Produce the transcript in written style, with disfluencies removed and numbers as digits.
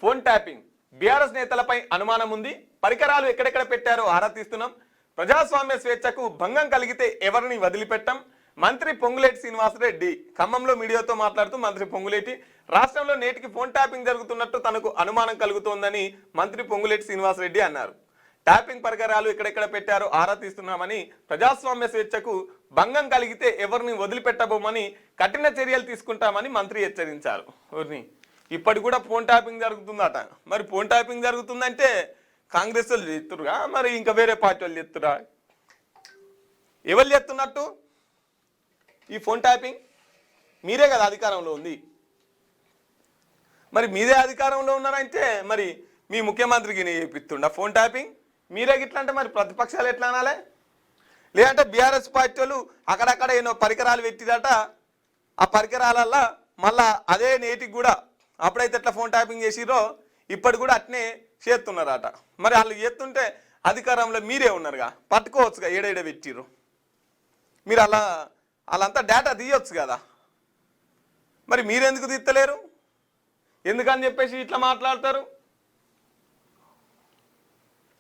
Phone tapping BRS నేతలపై అనుమానం ఉంది. పరికరాలు ఎక్కడెక్కడ పెట్టారో ఆరా తీస్తున్నాం. ప్రజాస్వామ్య స్వేచ్ఛకు భంగం కలిగితే ఎవరిని వదిలిపెట్టం. మంత్రి పొంగులేటి శ్రీనివాసరెడ్డి ఖమ్మంలో మీడియాతో మాట్లాడుతూ మంత్రి పొంగులేటి రాష్ట్రంలో నేటికి ఫోన్ ట్యాపింగ్ జరుగుతున్నట్టు తనకు అనుమానం కలుగుతోందని మంత్రి పొంగులేటి శ్రీనివాసరెడ్డి అన్నారు. ట్యాపింగ్ పరికరాలు ఎక్కడెక్కడ పెట్టారో ఆరా తీస్తున్నామని, ప్రజాస్వామ్య స్వేచ్ఛకు భంగం కలిగితే ఎవరిని వదిలిపెట్టబోమని కఠిన చర్యలు తీసుకుంటామని మంత్రి హెచ్చరించారు. ఇప్పటి కూడా ఫోన్ ట్యాపింగ్ జరుగుతుందట. మరి ఫోన్ ట్యాపింగ్ జరుగుతుందంటే కాంగ్రెస్ వాళ్ళు చేస్తురుగా, మరి ఇంకా వేరే పార్టీ వాళ్ళు చేస్తురా? ఎవరు చేస్తున్నట్టు ఈ ఫోన్ ట్యాపింగ్? మీరే కదా అధికారంలో ఉంది. మరి మీరే అధికారంలో ఉన్నారంటే మరి మీ ముఖ్యమంత్రికి చేపిస్తుండ ఫోన్ ట్యాపింగ్? మీరే గిట్లా అంటే మరి ప్రతిపక్షాలు ఎట్లా అనాలే? లేదంటే బీఆర్ఎస్ పార్టీ వాళ్ళు అక్కడక్కడ ఏమో పరికరాలు పెట్టిరట, ఆ పరికరాలల్లా మళ్ళా అదే నేటికి కూడా అప్పుడైతే ఎట్లా ఫోన్ ట్యాపింగ్ చేసిరో ఇప్పటి కూడా అట్నే చేస్తున్నారట. మరి వాళ్ళు చేస్తుంటే అధికారంలో మీరే ఉన్నారుగా, పట్టుకోవచ్చుగా ఏడేడ పెట్టిరు. మీరు వాళ్ళంతా డేటా తీయొచ్చు కదా, మరి మీరెందుకు తీస్తలేరు? ఎందుకని చెప్పేసి ఇట్లా మాట్లాడతారు?